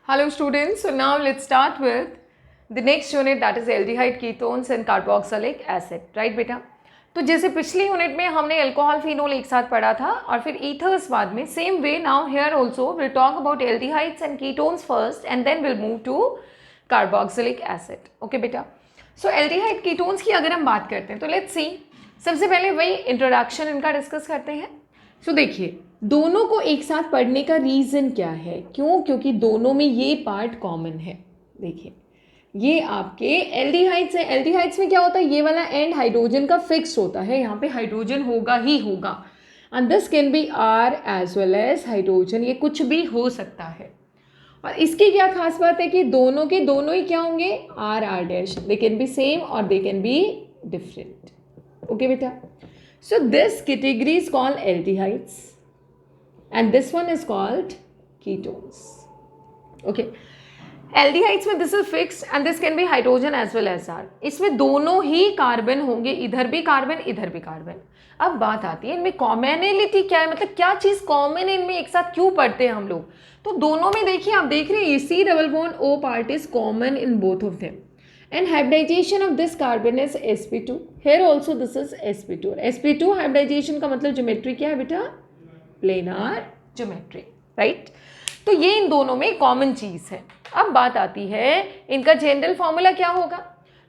Hello students, so now let's start with the next unit, that is aldehyde ketones and carboxylic acid, right बेटा। तो जैसे पिछली unit में हमने alcohol phenol एक साथ पढ़ा था और फिर ईथर्स बाद में, same way now here also will talk about aldehydes and ketones first and then will move to carboxylic acid. Okay बेटा, सो एल्डिहाइड कीटोन्स की अगर हम बात करते हैं तो लेट्स सी, सबसे पहले वही इंट्रोडक्शन इनका डिस्कस करते हैं। सो देखिए, दोनों को एक साथ पढ़ने का रीज़न क्या है, क्यों? क्योंकि दोनों में ये पार्ट कॉमन है। देखिए, ये आपके एल्डिहाइड्स है। एल्डिहाइड्स में क्या होता है, ये वाला एंड हाइड्रोजन का फिक्स होता है, यहाँ पे हाइड्रोजन होगा ही होगा। And this can be R as well as hydrogen, ये कुछ भी हो सकता है। और इसकी क्या खास बात है कि दोनों के दोनों ही क्या होंगे, R R dash, they can be same और they can be different. Okay बेटा, so this category is called aldehydes and this one is called ketones. Okay, aldehydes में this is fixed and this can be hydrogen as well as R. इसमें दोनों ही carbon होंगे, इधर भी carbon इधर भी carbon. अब बात आती है इनमें कॉमनलिटी क्या है, मतलब क्या चीज़ कॉमन है इनमें, एक साथ क्यों पढ़ते हैं हम लोग। तो दोनों में देखिए, आप देख रहे हैं C double bond O part is common in both of them and hybridization of this carbon is sp2. Here also this is sp2. sp2 hybridization का मतलब ज्योमेट्री क्या है बेटा, प्लेनार ज्योमेट्री, राइट। तो ये इन दोनों में कॉमन चीज़ है। अब बात आती है इनका जनरल फॉर्मूला क्या होगा।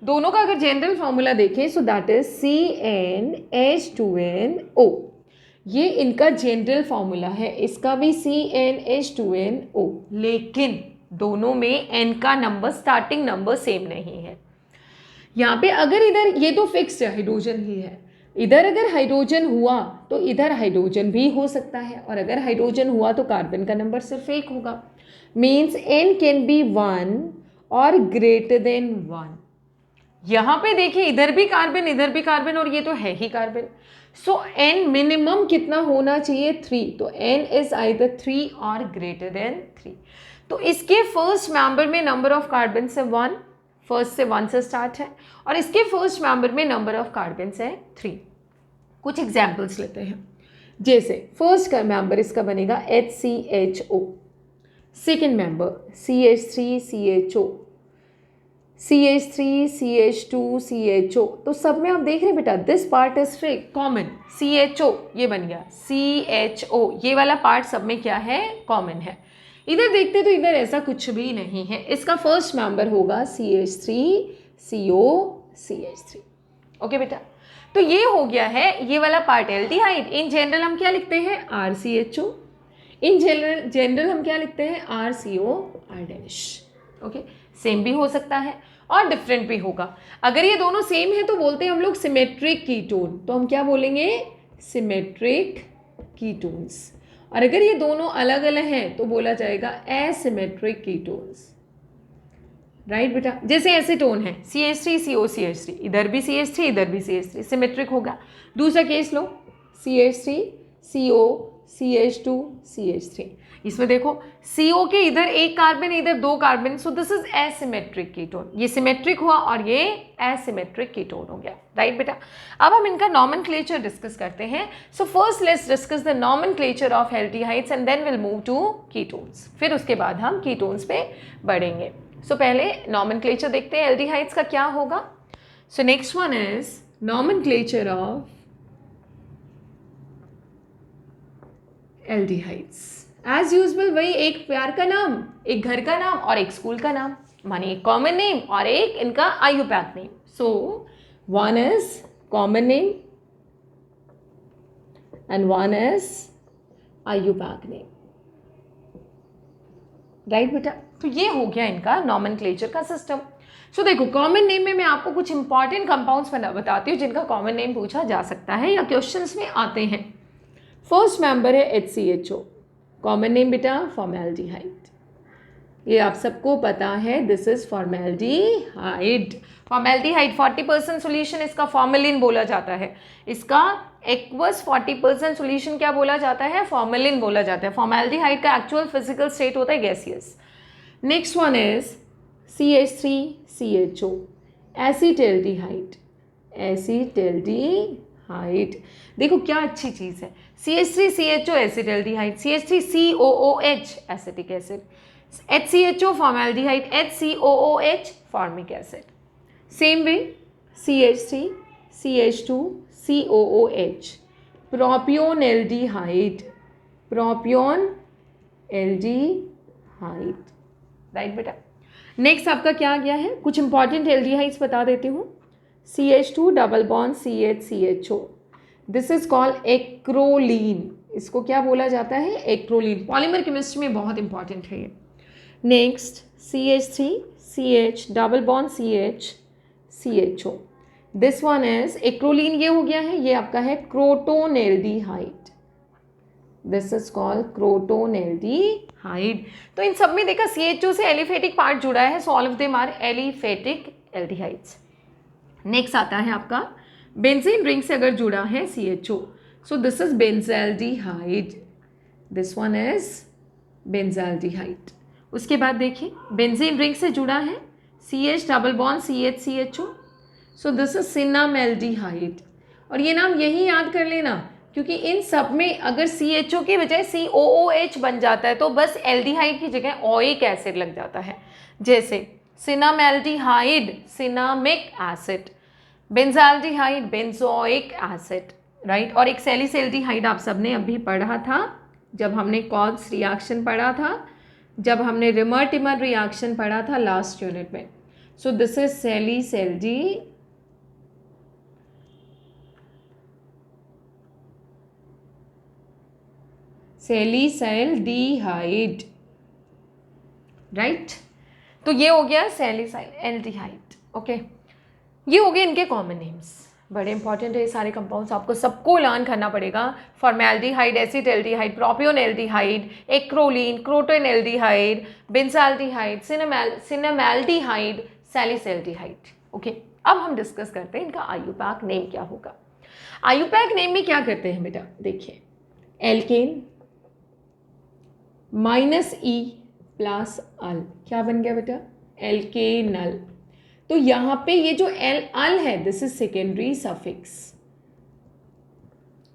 दोनों का अगर जनरल फॉर्मूला देखें सो दैट इज CnH2nO, ये इनका जनरल फॉर्मूला है। इसका भी CnH2nO, लेकिन दोनों में n का नंबर, स्टार्टिंग नंबर सेम नहीं है। यहाँ पे अगर इधर ये तो फिक्स्ड है, हाइड्रोजन ही है, इधर अगर हाइड्रोजन हुआ तो इधर हाइड्रोजन भी हो सकता है, और अगर हाइड्रोजन हुआ तो कार्बन का नंबर सिर्फ एक होगा। मीन्स n कैन बी 1 और ग्रेटर देन 1। यहाँ पे देखिए, इधर भी कार्बन इधर भी कार्बन और ये तो है ही कार्बन। सो n मिनिमम कितना होना चाहिए, 3। तो n इज आइदर 3 और ग्रेटर देन 3। तो इसके फर्स्ट मेंबर में नंबर ऑफ कार्बन से 1, फर्स्ट से 1 से स्टार्ट है, और इसके फर्स्ट मेंबर में नंबर ऑफ कार्बन है 3। कुछ एग्जाम्पल्स लेते हैं। जैसे फर्स्ट का मेंबर इसका बनेगा HCHO, second member CH3CHO, CH3CH2CHO। तो सब में आप देख रहे हैं बेटा, this part is fix common, CHO ये बन गया, CHO ये वाला पार्ट सब में क्या है, कॉमन है। इधर देखते तो इधर ऐसा कुछ भी नहीं है, इसका फर्स्ट मेंबर होगा CH3COCH3। ओके बेटा, तो ये हो गया है ये वाला पार्ट एल्डिहाइड। इन जनरल हम क्या लिखते हैं, RCHO। इन जनरल हम क्या लिखते हैं, RCOR डैश। ओके, सेम भी हो सकता है और डिफरेंट भी होगा। अगर ये दोनों सेम है तो बोलते हैं हम लोग सिमेट्रिक कीटोन, तो हम क्या बोलेंगे, सिमेट्रिक कीटोन्स। और अगर ये दोनों अलग अलग हैं तो बोला जाएगा एसिमेट्रिक कीटोन्स, राइट बेटा। जैसे एसीटोन है CH3COCH3, इधर भी CH3 इधर भी CH3, सिमेट्रिक होगा। दूसरा केस लो, CH3COCH2CH3, इसमें देखो CO के इधर एक कार्बन इधर 2 carbon, so this is asymmetric ketone. ये सिमेट्रिक हुआ और ये एसिमेट्रिक कीटोन हो गया, राइट बेटा। अब हम इनका नॉमेनक्लेचर डिस्कस करते हैं। So first let's discuss the nomenclature of aldehydes and then will move to ketones, फिर उसके बाद हम कीटोन्स पे बढ़ेंगे। सो पहले नॉमेनक्लेचर देखते हैं एल्डिहाइड्स का क्या होगा। So next one is nomenclature of aldehydes. As usual वही, एक प्यार का नाम, एक घर का नाम और एक स्कूल का नाम, माने एक कॉमन नेम और एक इनका IUPAC name. So one is common name and one is IUPAC name, right बेटा। तो ये हो गया इनका नॉमेनक्लेचर का सिस्टम। सो देखो, कॉमन नेम में मैं आपको कुछ इंपॉर्टेंट कंपाउंड्स बताती हूँ जिनका कॉमन नेम पूछा जा सकता है या क्वेश्चंस में आते हैं। फर्स्ट मेंबर है HCHO, कॉमन नेम बेटा फॉर्मेल्डिहाइड, ये आप सबको पता है, this is formaldehyde. Formaldehyde 40% solution इसका फॉर्मेलिन बोला जाता है, इसका एक्वस 40% सोल्यूशन क्या बोला जाता है, फॉर्मेलिन बोला जाता है। फॉर्मेल्डिहाइड का एक्चुअल फिजिकल स्टेट होता है gaseous. Next one is CH3CHO, acetaldehyde, acetaldehyde हाइड। देखो क्या अच्छी चीज़ है, CH3CHO acetaldehyde, CH3COOH acetic acid, HCHO formaldehyde, HCOOH formic acid. Same way CH3CH2COOH propionaldehyde, propionaldehyde, right बेटा। नेक्स्ट आपका क्या आ गया है, कुछ इंपॉर्टेंट एल्डिहाइड्स बता देती हूँ। CH2 double bond CHCHO, this is called acrolein, इसको क्या बोला जाता है, एक्रोलीन। पॉलीमर केमिस्ट्री में बहुत इंपॉर्टेंट है ये। Next CH3CH double bond CHCHO, this one is acrolein, ये हो गया है, ये आपका है क्रोटोनेल्डिहाइड, दिस इज कॉल्ड क्रोटोनेल्डिहाइड। तो इन सब में देखा CHO से एलिफेटिक पार्ट जुड़ा है, so all of them are aliphatic aldehydes. Next आता है आपका बेंजीन रिंग से अगर जुड़ा है CHO, so this is benzaldehyde, this one is benzaldehyde. उसके बाद देखिए बेंजीन रिंग से जुड़ा है CH double bond CHCHO, so this is cinnamaldehyde. और ये नाम यही याद कर लेना, क्योंकि इन सब में अगर CHO की बजाय COOH बन जाता है तो बस एल्डिहाइड की जगह ओइक एसिड लग जाता है, जैसे cinnamaldehyde cinnamic acid, benzaldehyde benzoic acid, right. और एक सैलिसैल्डिहाइड आप सबने अभी पढ़ा था जब हमने कॉल्स रिएक्शन पढ़ा था, जब हमने रिमर-टिमर रिएक्शन पढ़ा था लास्ट यूनिट में। So this is salicylaldehyde, right. तो ये हो गया सैलिसैल्डिहाइड, ओके। ये हो गए इनके कॉमन नेम्स, बड़े इंपॉर्टेंट है ये सारे कंपाउंड्स, आपको सबको लर्न करना पड़ेगा। Formaldehyde, acetaldehyde, propionaldehyde, acrolein, crotonaldehyde, benzaldehyde, cinnamaldehyde, salicylaldehyde, okay. अब हम डिस्कस करते हैं इनका IUPAC नेम क्या होगा। IUPAC नेम में क्या करते हैं बेटा, देखिए एल्केन -E प्लस अल, क्या बन गया बेटा, एल्केनल। तो यहाँ पे ये जो अल है दिस इज सेकेंडरी सफिक्स,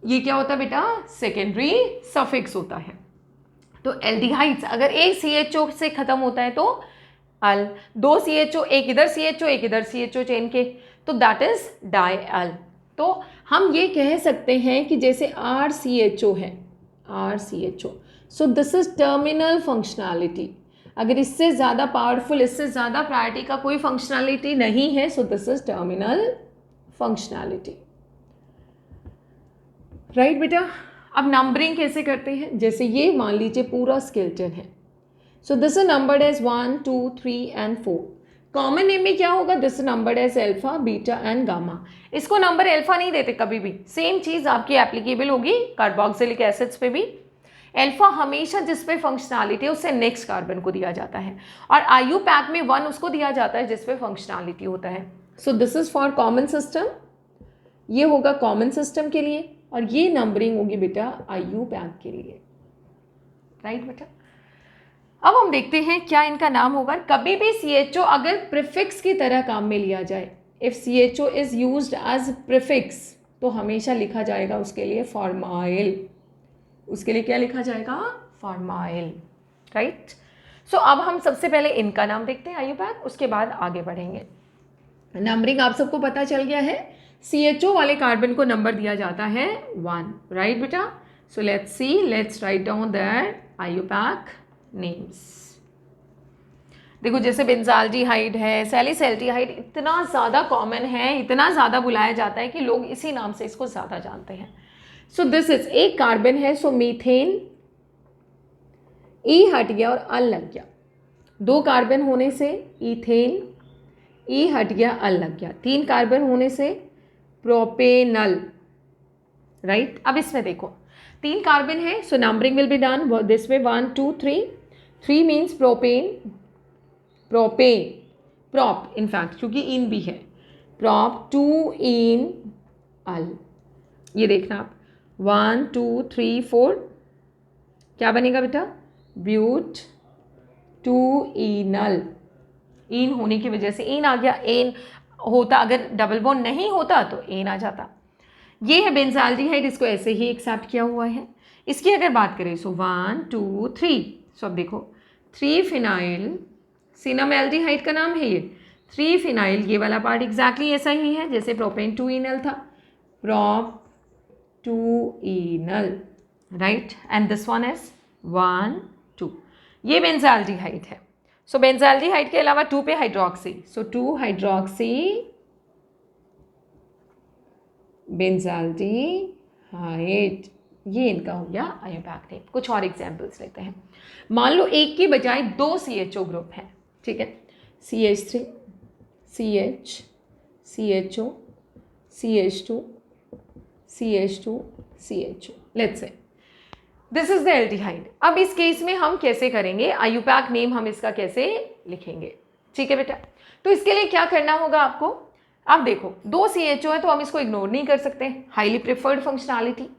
ये क्या होता है बेटा, सेकेंडरी सफिक्स होता है। तो एल्डिहाइड्स अगर एक CHO से खत्म होता है तो अल, दो CHO, एक इधर CHO एक इधर CHO चेन के, तो दैट इज डायअल। तो हम ये कह सकते हैं कि जैसे RCHO है, RCHO, so this is terminal functionality. अगर इससे ज़्यादा पावरफुल, इससे ज़्यादा प्रायोरिटी का कोई फंक्शनैलिटी नहीं है, so this is terminal functionality, right बेटा। अब नंबरिंग कैसे करते हैं, जैसे ये मान लीजिए पूरा स्केलेटन है, so this is numbered as 1 2 3 and 4। Common name में क्या होगा, this numbered as alpha beta and gamma. इसको नंबर अल्फा नहीं देते कभी भी, सेम चीज़ आपकी एप्लीकेबल होगी कार्बोक्सिलिक एसिड्स पे भी। अल्फा हमेशा जिस पे फंक्शनैलिटी है उससे नेक्स्ट कार्बन को दिया जाता है, और IUPAC में 1 उसको दिया जाता है जिस पे फंक्शनैलिटी होता है। So this is for common system, ये होगा कॉमन सिस्टम के लिए, और ये नंबरिंग होगी बेटा IUPAC के लिए, राइट बेटा। अब हम देखते हैं क्या इनका नाम होगा। कभी भी CHO अगर प्रीफिक्स की तरह काम में लिया जाए, if CHO is used as prefix, तो हमेशा लिखा जाएगा उसके लिए फॉर्माइल, उसके लिए क्या लिखा जाएगा, फॉर्माइल, राइट। सो अब हम सबसे पहले इनका नाम देखते हैं IUPAC, उसके बाद आगे बढ़ेंगे। नंबरिंग आप सबको पता चल गया है, CHO वाले कार्बन को नंबर दिया जाता है 1, राइट बेटा। So let's see, let's write down their IUPAC names. देखो जैसे बेंजाल्डिहाइड है, सैलिसैल्डिहाइड इतना ज़्यादा कॉमन है, इतना ज़्यादा बुलाया जाता है कि लोग इसी नाम से इसको ज़्यादा जानते हैं। सो दिस इज, एक कार्बन है, सो मीथेन, ई हट गया और अल लग गया। 2 कार्बन होने से इथेन, ई हट गया अल लग गया। 3 कार्बन होने से प्रोपेनल, राइट। अब इसमें देखो 3 कार्बन है, so numbering will be done this way 1 2 3। 3 means propane, propane, prop in fact क्योंकि इन भी है, प्रॉप 2 इन अल। ये देखना आप 1 2 3 4, क्या बनेगा बेटा, ब्यूट 2 इनल। इन होने की वजह से इन आ गया, एन होता अगर डबल बॉन्ड नहीं होता तो एन आ जाता। ये है बेंजाल्डिहाइड, इसको ऐसे ही एक्सेप्ट किया हुआ है। इसकी अगर बात करें सो 1 2 3, सो अब देखो 3 फिनाइल सिनामेल्डिहाइड का नाम है ये। 3 फिनाइल, ये वाला पार्ट एग्जैक्टली ऐसा ही है जैसे प्रोपेन 2 इनल था, prop 2 enal, right, and this one is 1 2, ये बेंजाल्डिहाइड है। सो बेंजाल्डिहाइड के अलावा 2 पे हाइड्रोक्सी, सो 2 हाइड्रोक्सी बेंजाल्डिहाइड, ये इनका हो गया आयोपैक नेम। कुछ और एग्जांपल्स लेते हैं। मान लो एक की बजाय 2 CHO ग्रुप हैं, ठीक है, CH3 CH CHO CH2 CH2 CHO, let's say this is the aldehyde. अब इस केस में हम कैसे करेंगे, आयुपैक नेम हम इसका कैसे लिखेंगे, ठीक है बेटा। तो इसके लिए क्या करना होगा आपको, अब देखो 2 CHO है तो हम इसको इग्नोर नहीं कर सकते, हाईली प्रेफर्ड फंक्शनैलिटी।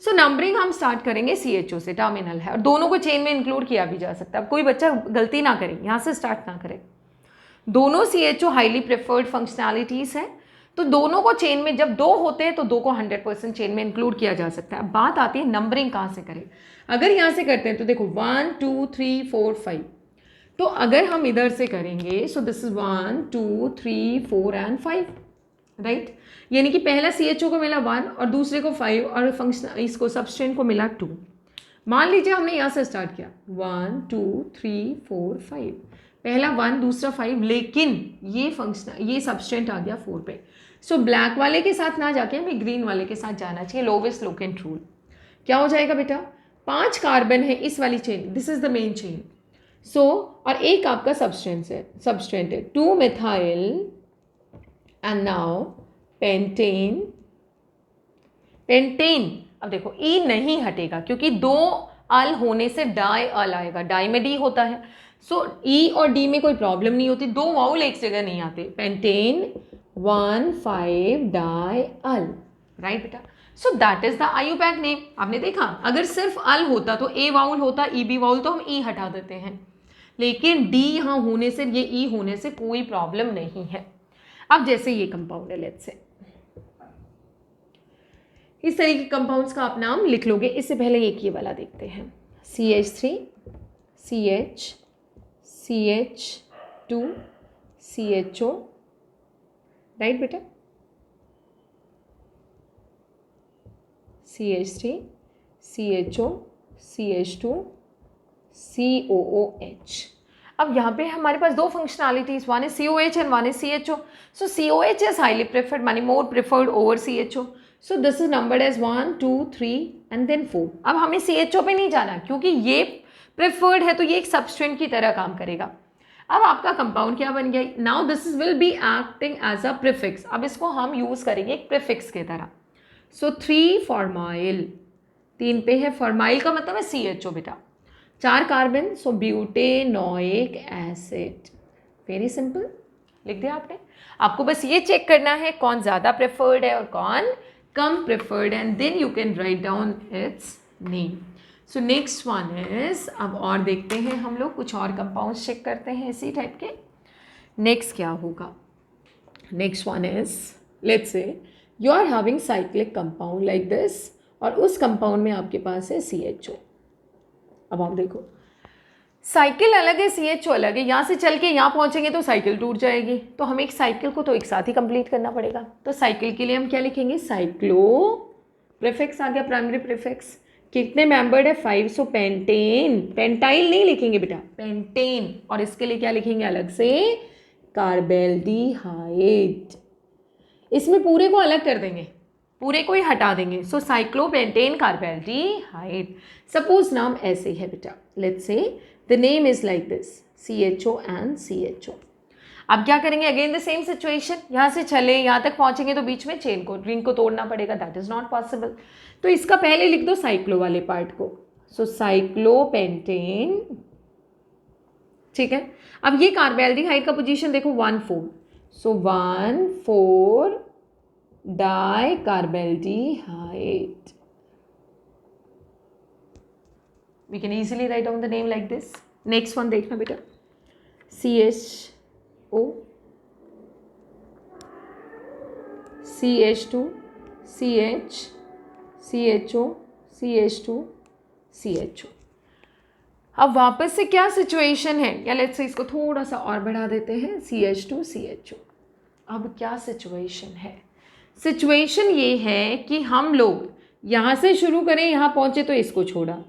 सो नंबरिंग हम स्टार्ट करेंगे CHO से, टर्मिनल है, और दोनों को चेन में इंक्लूड किया भी जा सकता है। अब कोई बच्चा गलती ना करे, यहाँ से स्टार्ट ना करे। दोनों CHO हाईली प्रेफर्ड फंक्शनैलिटीज़ है, तो दोनों को चेन में, जब 2 होते हैं तो 2 को 100% चेन में इंक्लूड किया जा सकता है। अब बात आती है नंबरिंग कहाँ से करें। अगर यहाँ से करते हैं तो देखो 1 2 3 4 5, तो अगर हम इधर से करेंगे सो दिस इज 1 2 3 4 एंड 5, राइट, यानी कि पहला CHO को मिला 1 और दूसरे को 5 और फंक्शन इसको सबस्ट्रेंट को मिला 2। मान लीजिए हमने यहाँ से स्टार्ट किया 1 2 3 4 5, पहला 1 दूसरा 5, लेकिन ये फंक्शन ये सबस्ट्रेंट आ गया 4 पे। सो ब्लैक वाले के साथ ना जाके हमें ग्रीन वाले के साथ जाना चाहिए, लोवेस्ट लोकेंट रूल। क्या हो जाएगा बेटा, 5 कार्बन है इस वाली chain, this is the main chain. So और एक आपका सबस्ट्रेंट है 2 मिथाइल एंड नाउ पेंटेन। अब देखो ई नहीं हटेगा क्योंकि 2 अल होने से डाई अल आएगा, डाई में डी होता है। सो ई और डी में कोई प्रॉब्लम नहीं होती, 2 वाउल एक जगह नहीं आते। पेंटेन 1 5 डाई अल, राइट बेटा। So that is the IUPAC name. आपने देखा अगर सिर्फ अल होता तो ए वाउल होता, ई बी वाउल तो हम ई हटा देते हैं, लेकिन डी यहाँ होने से, ये ई होने से कोई प्रॉब्लम नहीं है। अब जैसे ये कंपाउंड है, लेट्स से इस तरह के कंपाउंड्स का आप नाम लिख लोगे। इससे पहले एक ये वाला देखते हैं, CH3 CH CH2 CHO, right बेटा, CH3 CHO CH2 COOH। अब यहाँ पे हमारे पास 2 functionalities, one is COH and one is CHO। So COH is highly preferred, many more preferred over CHO। So this is numbered as 1 2 3 and then 4। अब हमें CHO पे नहीं जाना क्योंकि ये प्रेफर्ड है, तो ये एक सबस्ट्रेंट की तरह काम करेगा। अब आपका कंपाउंड क्या बन गया, now this is will be acting as a prefix. अब इसको हम यूज करेंगे एक प्रीफिक्स की तरह। सो 3 फॉर्माइल, 3 पे है, फॉर्माइल का मतलब है CHO बेटा, 4 कार्बन, सो ब्यूटेनोइक एसिड। वेरी सिंपल, लिख दिया आपने। आपको बस ये चेक करना है कौन ज़्यादा प्रेफर्ड है और कौन कम preferred, and then you can write down its name. So next one is, अब और देखते हैं हम लोग, कुछ और कंपाउंड्स चेक करते हैं इसी टाइप के। नेक्स्ट क्या होगा, next one is, let's say you are having cyclic compound like this, और उस कंपाउंड में आपके पास है CHO। अब आप देखो साइकिल अलग है, CHO अलग है, यहाँ से चल के यहाँ पहुँचेंगे तो साइकिल टूट जाएगी, तो हमें एक साइकिल को तो एक साथ ही कंप्लीट करना पड़ेगा। तो साइकिल के लिए हम क्या लिखेंगे, साइक्लो, प्रीफिक्स आ गया, प्राइमरी प्रीफिक्स। कितने मेंबर्ड है, 5। सो पेंटेन, पेंटाइल नहीं लिखेंगे बेटा, पेंटेन, और इसके लिए क्या लिखेंगे अलग से, कार्बेल्डिहाइड। इसमें पूरे को अलग कर देंगे, पूरे को ही हटा देंगे। सो साइक्लोपेंटेन कार्बेल्डिहाइड। सपोज नाम ऐसे है बेटा, let's say the name is like this, CHO and CHO। अब क्या करेंगे, अगेन द सेम सिचुएशन, यहाँ से चले यहाँ तक पहुँचेंगे तो बीच में चेन को, रिंग को तोड़ना पड़ेगा, दैट इज नॉट पॉसिबल। तो इसका पहले लिख दो साइक्लो वाले पार्ट को, सो साइक्लोपेंटेन, ठीक है। अब ये कार्बेल्डिहाइड का पोजीशन देखो 1 4, सो 1 4 डाइकार्बेल्डिहाइड। We can easily write down the name like this. Next one देखना बेटा, CHO CH2 CH CHO CH2 CHO। अब वापस से क्या सिचुएशन है, या लेट्स से इसको थोड़ा सा और बढ़ा देते हैं, CH2 CHO। अब क्या सिचुएशन है? सिचुएशन ये है कि हम लोग यहाँ से शुरू करें, यहाँ पहुँचे तो इसको छोड़ा,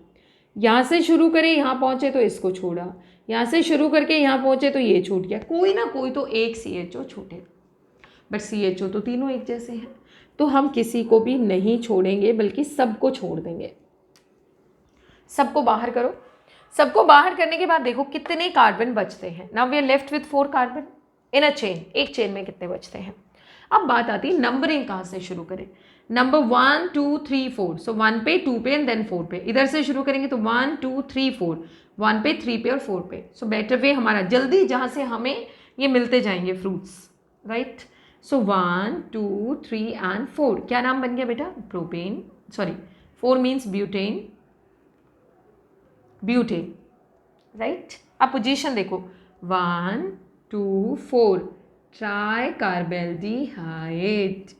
यहाँ से शुरू करें यहाँ पहुँचे तो इसको छोड़ा, यहाँ से शुरू करके यहाँ पहुँचे तो ये छूट गया, कोई ना कोई तो एक CHO छूटे। बट CHO तो तीनों एक जैसे हैं, तो हम किसी को भी नहीं छोड़ेंगे बल्कि सबको छोड़ देंगे। सबको बाहर करो। सबको बाहर करने के बाद देखो कितने कार्बन बचते हैं। Now we are left with 4 carbon in a chain. एक चेन में कितने बचते हैं? अब बात आती है नंबरिंग कहाँ से शुरू करें। नंबर 1 2 3 4, सो 1 पे 2 पे एंड देन 4 पे। इधर से शुरू करेंगे तो 1 2 3 4, 1 पे 3 पे और 4 पे। सो बेटर वे हमारा जल्दी जहाँ से हमें ये मिलते जाएंगे फ्रूट्स, राइट। सो 1 2 3 एंड 4 क्या नाम बन गया बेटा? Propane, sorry 4 means butane, butane, right. अब पोजीशन देखो 1 2 4, ट्राई कार्बेल्डिहाइड।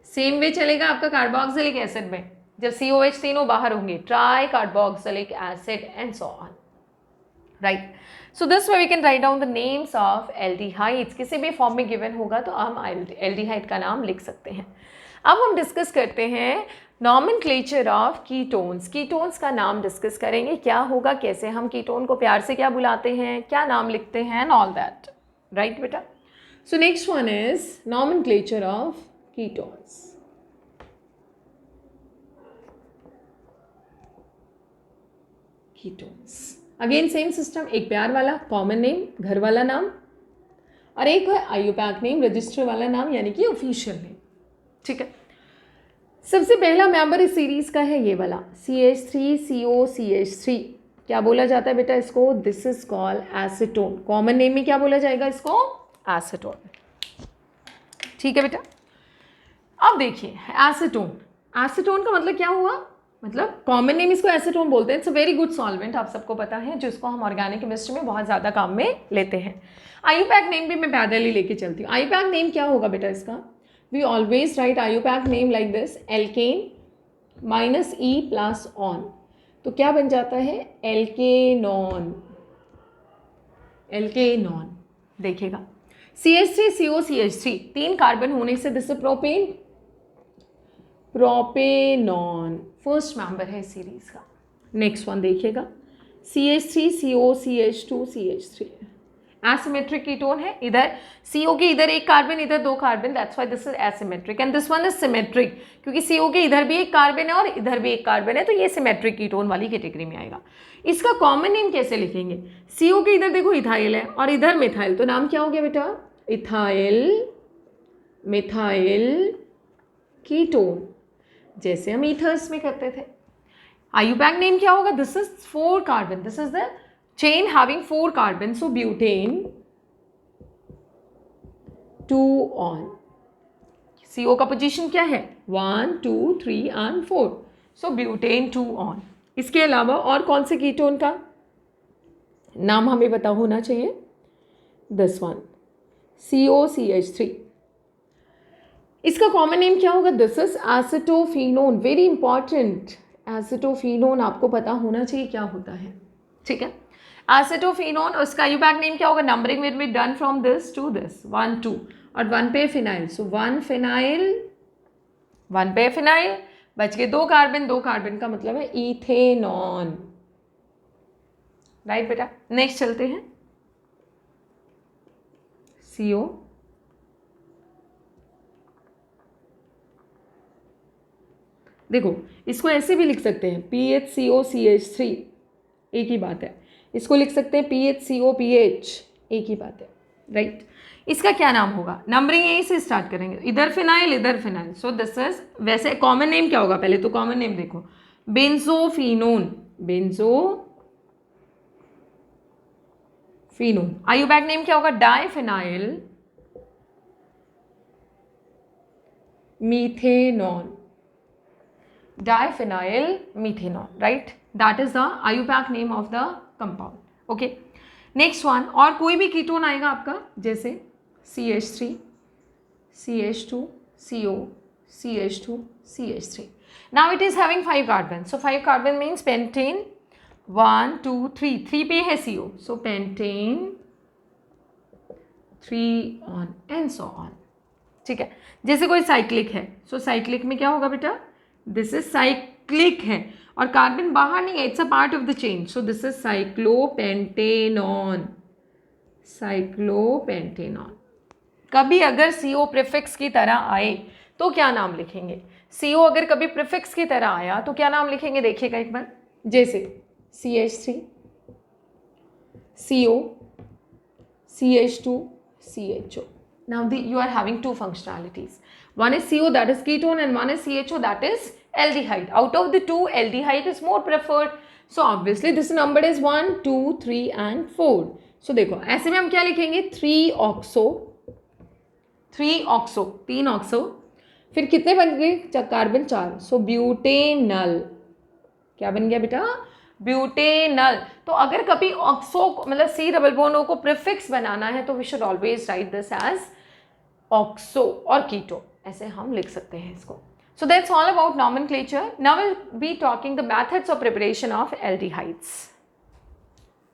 सेम वे चलेगा आपका कार्बोक्सिलिक एसिड में, जब COH तीनों बाहर होंगे, tri carboxylic acid and so on, right. So this way we can write down the names of aldehydes. किसी भी फॉर्म में गिवन होगा तो हम एल्डिहाइड का नाम लिख सकते हैं। अब हम डिस्कस करते हैं नॉमेनक्लेचर ऑफ कीटोन्स। कीटोन्स का नाम डिस्कस करेंगे, क्या होगा, कैसे हम कीटोन को प्यार से क्या बुलाते हैं, क्या नाम लिखते हैं एंड ऑल दैट, राइट बेटा। सो next one is nomenclature of ketones. Ketones again same system, एक प्यार वाला कॉमन नेम, घर वाला नाम, और एक है आईयूपैक नेम, रजिस्टर वाला नाम यानी कि ऑफिशियल नेम, ठीक है। सबसे पहला मेंबर इस सीरीज का है ये वाला CH3COCH3। क्या बोला जाता है बेटा इसको? This is called acetone. Common name में क्या बोला जाएगा इसको? एसीटोन, ठीक है बेटा। अब देखिए एसीटोन, एसीटोन का मतलब क्या हुआ? मतलब कॉमन नेम इसको एसीटोन बोलते हैं। It's a very good solvent, आप सबको पता है, जिसको हम ऑर्गेनिक केमिस्ट्री में बहुत ज़्यादा काम में लेते हैं। आईयूपैक नेम भी मैं पैरेलली लेके चलती हूँ। आईयूपैक नेम क्या होगा बेटा इसका? We always write IUPAC name like this, alkane minus E plus on, तो क्या बन जाता है? एल्केनॉन, एल्केनॉन। देखिएगा CH3COCH3 3 कार्बन होने से this propane, propanone first member है सीरीज का। नेक्स्ट वन देखिएगा CH3COCH2CH3 एसिमेट्रिक कीटोन है। इधर CO के इधर एक कार्बन, इधर 2 carbon, that's why this is asymmetric and this one is symmetric, क्योंकि CO के इधर भी एक कार्बन है और इधर भी एक कार्बन है, तो ये सिमेट्रिक कीटोन वाली कैटेगरी में आएगा। इसका कॉमन नेम कैसे लिखेंगे? CO के इधर देखो इथाइल है और इधर मिथाइल, तो नाम क्या हो गया बेटा? इथाइल मिथाइल कीटोन, जैसे हम ईथर्स में करते थे। आईयूपैक नेम क्या होगा? This is 4 carbon, this is the chain having 4 carbons, so butane 2 on। CO का पोजीशन क्या है? 1 2 3 and 4, so butane 2 on। इसके अलावा और कौन से कीटोन का नाम हमें पता होना चाहिए? This one COCH3। इसका कॉमन नेम क्या होगा? This is acetophenone, very important. Acetophenone आपको पता होना चाहिए क्या होता है, ठीक है। एसिटोफिनोन, उसका आईयूपैक नेम क्या होगा? Numbering will be done from this to this, 1 2 और 1 पे फिनाइल, सो 1 फिनाइल 1 पे फिनाइल, बच गए 2 कार्बन, 2 कार्बन का मतलब है इथेनॉन, राइट बेटा। नेक्स्ट चलते हैं CO, देखो इसको ऐसे भी लिख सकते हैं PHCOCH3, एक ही बात है। इसको लिख सकते हैं PHCOPH, एक ही बात है, राइट। इसका क्या नाम होगा? नंबरिंग यहीं से स्टार्ट करेंगे, इधर फिनाइल इधर फिनाइल, सो दिस इज, वैसे कॉमन नेम क्या होगा? पहले तो कॉमन नेम देखो, बेंजोफिनोन, बेंजोफिनोन। आईयूपैक नेम क्या होगा? Diphenyl methanone, diphenyl methanone, right. That is the IUPAC name of the compound, okay. Next one, और कोई भी कीटोन आएगा आपका, जैसे CH3 CH2 CO CH2, CH3. Now it is having 5 carbons. So 5 carbon means pentane. 1, 2, 3. 3 पे है CO. So pentane, 3 on and so on. ठीक है, जैसे कोई साइक्लिक है. So साइक्लिक में क्या होगा बेटा? This is साइक्लिक है और कार्बन बाहर नहीं है. It's a part of the chain. So this is cyclopentanone. Cyclopentanone. कभी अगर CO प्रीफिक्स की तरह आए तो क्या नाम लिखेंगे? CO अगर कभी प्रीफिक्स की तरह आया तो क्या नाम लिखेंगे? देखिएगा एक बार. जैसे CH3, CO, CH2, CHO. Now you are having two functionalities. One is CO, that is ketone, and one is CHO, that is aldehyde. Out of the two, aldehyde is more preferred. So obviously this number is 1, 2, 3 and 4. So देखो ऐसे में हम क्या लिखेंगे? 3 oxo, 3 oxo, फिर कितने बन गए? कार्बन 4. सो ब्यूटेनल. क्या बन गया बेटा? ब्यूटेनल. तो अगर कभी ऑक्सो मतलब सी डबल बॉन्ड को प्रीफिक्स बनाना है तो we should always write this as oxo और कीटो. ऐसे हम लिख सकते हैं इसको. So that's all about nomenclature. Now we'll be talking the methods of preparation of aldehydes.